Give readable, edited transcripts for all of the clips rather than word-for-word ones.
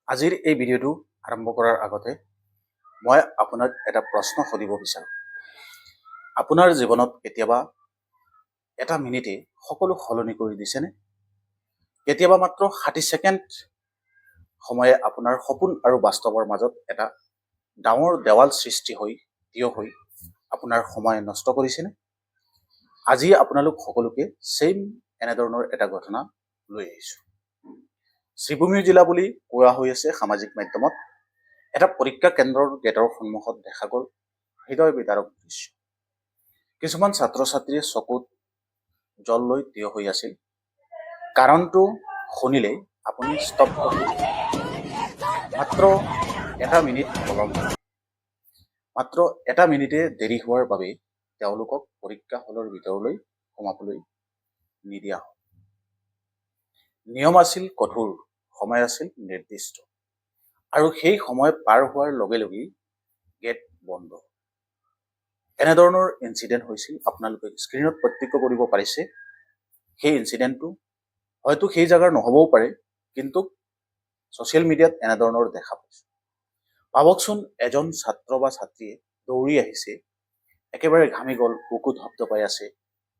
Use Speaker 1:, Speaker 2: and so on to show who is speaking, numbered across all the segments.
Speaker 1: আজিৰ এই ভিডিঅ'টো আৰম্ভ কৰাৰ আগতে মই আপোনাক এটা প্ৰশ্ন সুধিব বিচাৰোঁ। আপোনাৰ জীৱনত কেতিয়াবা এটা মিনিটে সকলো সলনি কৰি দিছেনে? কেতিয়াবা মাত্ৰ 60 ছেকেণ্ড সময়ে আপোনাৰ সপোন আৰু বাস্তৱৰ মাজত এটা ডাঙৰ দেৱাল সৃষ্টি হৈ থিয় হৈ আপোনাৰ সময় নষ্ট কৰিছেনে? আজি আপোনালোক সকলোকে সেম এনেধৰণৰ এটা ঘটনা লৈ আহিছোঁ। শ্ৰীভূমি জিলা বুলি কোৱা হৈ আছে সামাজিক মাধ্যমত এটা পৰীক্ষা কেন্দ্ৰৰ গেটৰ সন্মুখত দেখা গ'ল হৃদয় বিদাৰক দৃশ্য। কিছুমান ছাত্ৰ ছাত্ৰীয়ে চকুত জল লৈ থিয় হৈ আছিল। কাৰণটো শুনিলে আপুনি স্তব্ধ হৈ যাব। মাত্ৰ এটা মিনিট পলম, মাত্ৰ এটা মিনিটে দেৰি হোৱাৰ বাবে তেওঁলোকক পৰীক্ষা হলৰ ভিতৰলৈ সোমাবলৈ নিদিয়া হ'ল। নিয়ম আছিল কঠোৰ, সময় আছিল নিৰ্দিষ্ট, আৰু সেই সময় পাৰ হোৱাৰ লগে লগেই গেট বন্ধ। এনেধৰণৰ ইনচিডেণ্ট হৈছিল। আপোনালোকে স্ক্ৰীণত প্ৰত্যক্ষ কৰিব পাৰিছে। সেই ইনচিডেণ্টটো হয়তো সেই জাগাৰ নহ'বও পাৰে, কিন্তু ছ'চিয়েল মিডিয়াত এনেধৰণৰ দেখা পাইছোঁ। ভাবকচোন, এজন ছাত্ৰ বা ছাত্ৰীয়ে দৌৰি আহিছে, একেবাৰে ঘামি গ'ল, বুকু ধপধপাই আছে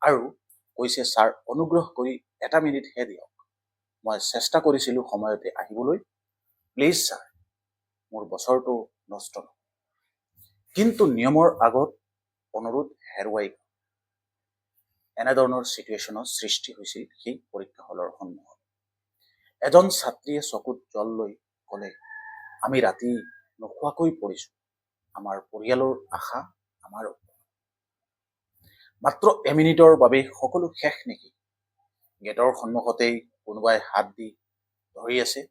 Speaker 1: আৰু কৈছে, ছাৰ অনুগ্ৰহ কৰি এটা মিনিটহে দিয়ক, মই চেষ্টা কৰিছিলোঁ সময়তে আহিবলৈ, প্লিজ ছাৰ, মোৰ বছৰটো নষ্ট নহয়। কিন্তু নিয়মৰ আগত অনুৰোধ হেৰুৱাই গ'ল। এনেধৰণৰ চিটুৱেশ্যনৰ সৃষ্টি হৈছিল সেই পৰীক্ষা হলৰ সন্মুখত। এজন ছাত্ৰীয়ে চকুত জল লৈ ক'লে, আমি ৰাতি নোখোৱাকৈ পঢ়িছোঁ, আমাৰ পৰিয়ালৰ আশা আমাৰ ওপৰত। মাত্ৰ এমিনিটৰ বাবে সকলো শেষ নেকি? গেটৰ সন্মুখতেই কোনোবাই হাত দি ধৰি আছে,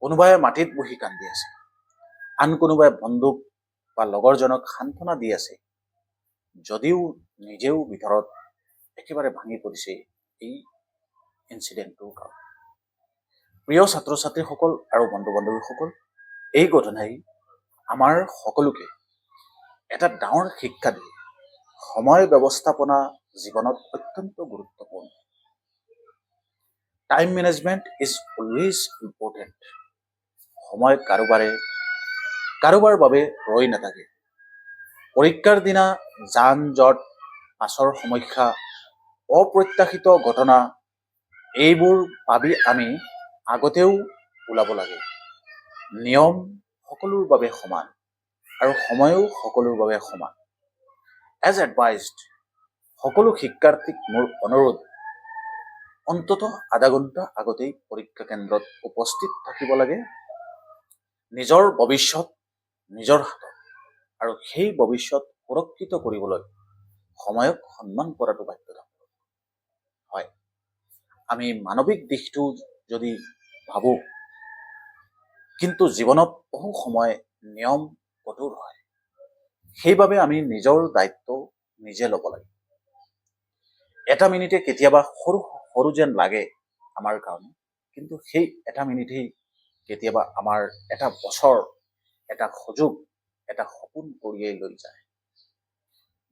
Speaker 1: কোনোবাই মাটিত বহি কান্দি আছে, আন কোনোবাই বন্দুক বা লগৰজনক সান্ত্বনা দি আছে, যদিও নিজেও ভিতৰত একেবাৰে ভাঙি পৰিছে এই ইনচিডেণ্টটোৰ কাৰণে। প্ৰিয় ছাত্ৰ ছাত্ৰীসকল আৰু বন্ধু বান্ধৱীসকল, এই ঘটনাই আমাৰ সকলোকে এটা ডাঙৰ শিক্ষা দিয়ে। সময় ব্যৱস্থাপনা জীৱনত অত্যন্ত গুৰুত্বপূৰ্ণ। Time management is always important. সময় কাৰোবাৰ বাবে ৰৈ নাথাকে। পৰীক্ষাৰ দিনা যান জঁট, পাছৰ সমস্যা, অপ্ৰত্যাশিত ঘটনা, এইবোৰ ভাবি আমি আগতেও ওলাব লাগে। নিয়ম সকলোৰ বাবে সমান আৰু সময়ও সকলোৰ বাবে সমান। এজ এডভাইজড, সকলো শিক্ষাৰ্থীক মোৰ অনুৰোধ, অন্ততঃ আধা ঘণ্টা আগতেই পৰীক্ষা কেন্দ্ৰত উপস্থিত থাকিব লাগে। নিজৰ ভৱিষ্যত নিজৰ হাতত, আৰু সেই ভৱিষ্যত সুৰক্ষিত কৰিবলৈ সময়ক সন্মান কৰাটো বাধ্যতামূলক। হয়, আমি মানৱিক দিশটো যদি ভাবোঁ, কিন্তু জীৱনত বহু সময় নিয়ম কঠোৰ হয়। সেইবাবে আমি নিজৰ দায়িত্ব নিজে ল'ব লাগে। এটা মিনিটে কেতিয়াবা সৰু সৰু যেন লাগে আমাৰ কাৰণে, কিন্তু সেই এটা মিনিটেই কেতিয়াবা আমাৰ এটা বছৰ, এটা সুযোগ, এটা সপোন কঢ়িয়াই লৈ যায়।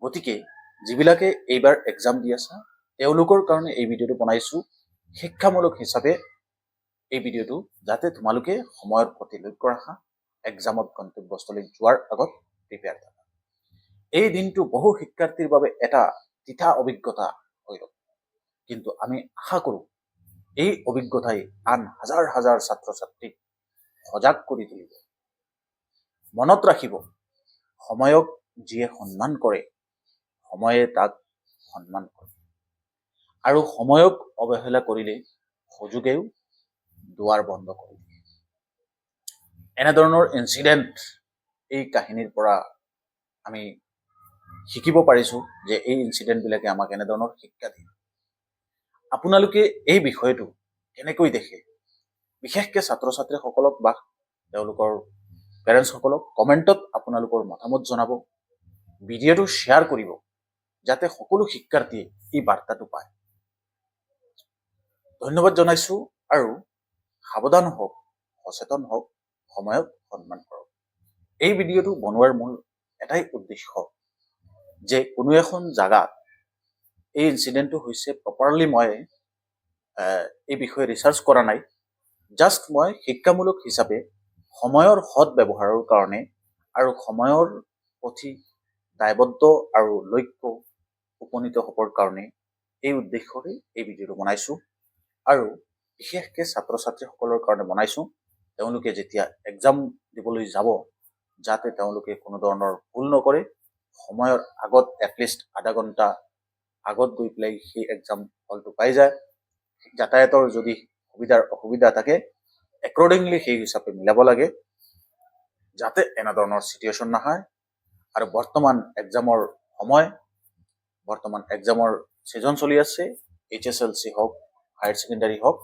Speaker 1: গতিকে যিবিলাকে এইবাৰ এক্সাম দি আছা, তেওঁলোকৰ কাৰণে এই ভিডিঅ'টো বনাইছোঁ শিক্ষামূলক হিচাপে। এই ভিডিঅ'টো যাতে তোমালোকে সময়ৰ প্ৰতি লক্ষ্য ৰাখা, এক্সামত গন্তব্যস্থলীত যোৱাৰ আগত প্ৰিপেয়াৰ থাকা। এই দিনটো বহু শিক্ষাৰ্থীৰ বাবে এটা তিতা অভিজ্ঞতা হৈ ৰ'ব, কিন্তু আমি আশা কৰোঁ এই অভিজ্ঞতাই আন হাজাৰ হাজাৰ ছাত্ৰ ছাত্ৰীক সজাগ কৰি তুলিব। মনত ৰাখিব, সময়ক যিয়ে সন্মান কৰে, সময়ে তাক সন্মান কৰে, আৰু সময়ক অৱহেলা কৰিলে সুযোগেও দুৱাৰ বন্ধ কৰি দিয়ে। এনেধৰণৰ ইনচিডেণ্ট, এই কাহিনীৰ পৰা আমি শিকিব পাৰিছোঁ যে এই ইনচিডেণ্টবিলাকে আমাক এনেধৰণৰ শিক্ষা দিয়ে। আপোনালোকে এই বিষয়টো কেনেকৈ দেখে, বিশেষকৈ ছাত্ৰ ছাত্ৰীসকলক বা তেওঁলোকৰ পেৰেণ্টছসকলক কমেণ্টত আপোনালোকৰ মতামত জনাব। ভিডিঅ'টো শ্বেয়াৰ কৰিব, যাতে সকলো শিক্ষাৰ্থীয়ে এই বাৰ্তাটো পায়। ধন্যবাদ জনাইছোঁ, আৰু সাৱধান হওক, সচেতন হওক, সময়ক সন্মান কৰক। এই ভিডিঅ'টো বনোৱাৰ মূল এটাই উদ্দেশ্য যে কোনো এখন জাগাত এই ইনচিডেণ্টটো হৈছে, প্ৰপাৰলি মই এই বিষয়ে ৰিচাৰ্চ কৰা নাই, জাষ্ট মই শিক্ষামূলক হিচাপে সময়ৰ সৎ ব্যৱহাৰৰ কাৰণে আৰু সময়ৰ প্ৰতি দায়বদ্ধ আৰু লক্ষ্য উপনীত হ'বৰ কাৰণে এই উদ্দেশ্যৰে এই ভিডিঅ'টো বনাইছোঁ। আৰু বিশেষকৈ ছাত্ৰ ছাত্ৰীসকলৰ কাৰণে বনাইছোঁ, তেওঁলোকে যেতিয়া এক্সাম দিবলৈ যাব যাতে তেওঁলোকে কোনো ধৰণৰ ভুল নকৰে, সময়ৰ আগত এটলিষ্ট আধা ঘণ্টা আগত গৈ পেলাই সেই এক্সাম হলটো পাই যায়। যাতায়াতৰ যদি অসুবিধা থাকে একৰ্ডিংলি সেই হিচাপে মিলাব লাগে যাতে এনেধৰণৰ চিটুৱেশ্যন নহয়। আৰু বৰ্তমান এক্সামৰ সময়, বৰ্তমান এক্সামৰ ছিজন চলি আছে, HSLC হওক, হায়াৰ ছেকেণ্ডাৰী হওক,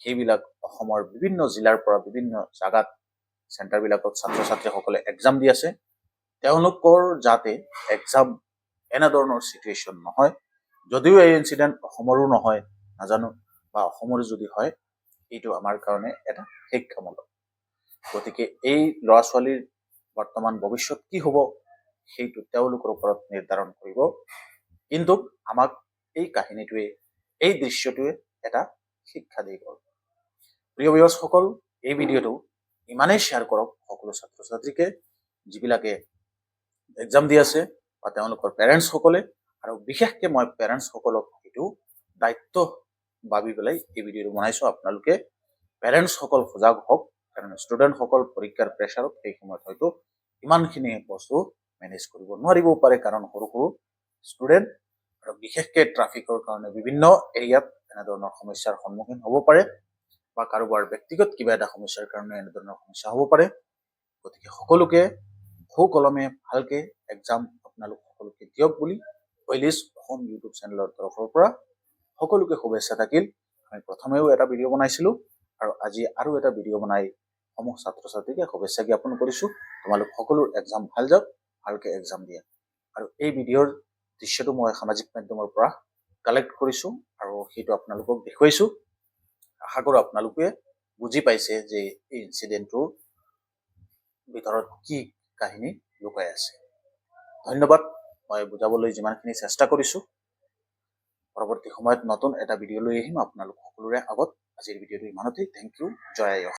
Speaker 1: সেইবিলাক অসমৰ বিভিন্ন জিলাৰ পৰা বিভিন্ন জাগাত চেণ্টাৰবিলাকত ছাত্ৰ ছাত্ৰীসকলে এক্সাম দি আছে। তেওঁলোকৰ যাতে এক্সাম এনেধৰণৰ চিটুৱেশ্যন নহয়, যদিও এই ইনচিডেণ্ট অসমৰো নহয় নাজানো, বা অসমৰ যদি হয় এইটো আমাৰ কাৰণে এটা শিক্ষামূলক। গতিকে এই ল'ৰা ছোৱালীৰ বৰ্তমান ভৱিষ্যত কি হ'ব সেইটো তেওঁলোকৰ ওপৰত নিৰ্ধাৰণ কৰিব, কিন্তু আমাক এই কাহিনীটোৱে, এই দৃশ্যটোৱে এটা শিক্ষা দিব। প্ৰিয় ভিউৱাৰ্ছসকল, এই ভিডিঅ'টো ইমানেই শ্বেয়াৰ কৰক সকলো ছাত্ৰ ছাত্ৰীকে যিবিলাকে এক্সাম দি আছে বা তেওঁলোকৰ পেৰেণ্টছসকলে। আৰু বিশেষকৈ মই পেৰেণ্টছসকলক এইটো দায়িত্ব ভাবি পেলাই এই ভিডিঅ'টো বনাইছোঁ। আপোনালোকে পেৰেণ্টছসকল সজাগ হওক, কাৰণ ষ্টুডেণ্টসকল পৰীক্ষাৰ প্ৰেছাৰত সেই সময়ত হয়তো ইমানখিনি বস্তু মেনেজ কৰিব নোৱাৰিবও পাৰে, কাৰণ সৰু সৰু ষ্টুডেণ্ট আৰু বিশেষকৈ ট্ৰাফিকৰ কাৰণে বিভিন্ন এৰিয়াত এনেধৰণৰ সমস্যাৰ সন্মুখীন হ'ব পাৰে, বা কাৰোবাৰ ব্যক্তিগত কিবা এটা সমস্যাৰ কাৰণে এনেধৰণৰ সমস্যা হ'ব পাৰে। গতিকে সকলোকে সুকলমে ভালকে এক্সাম আপোনালোক সকলোকে দিয়ক বুলি ৱেলিজ অসম ইউটিউব চেনেলৰ তৰফৰ পৰা সকলোকে শুভেচ্ছা থাকিল। আমি প্ৰথমেও এটা ভিডিঅ' বনাইছিলোঁ আৰু আজি আৰু এটা ভিডিঅ' বনাই সমূহ ছাত্ৰ ছাত্ৰীকে শুভেচ্ছা জ্ঞাপন কৰিছোঁ। তোমালোক সকলোৰ এক্সাম ভাল যাওক, ভালকে এক্সাম দিয়া। আৰু এই ভিডিঅ'ৰ দৃশ্যটো মই সামাজিক মাধ্যমৰ পৰা কালেক্ট কৰিছোঁ আৰু সেইটো আপোনালোকক দেখুৱাইছোঁ। আশা কৰোঁ আপোনালোকে বুজি পাইছে যে এই ইনচিডেণ্টটোৰ ভিতৰত কি কাহিনী লুকাই আছে। ধন্যবাদ। মই বুজাবলৈ যিমানখিনি চেষ্টা কৰিছোঁ। পৰৱৰ্তী সময়ত নতুন এটা ভিডিঅ' লৈ আহিম আপোনালোক সকলোৰে আগত। আজিৰ ভিডিঅ'টো ইমানতেই। Thank you. জয় আই অসম।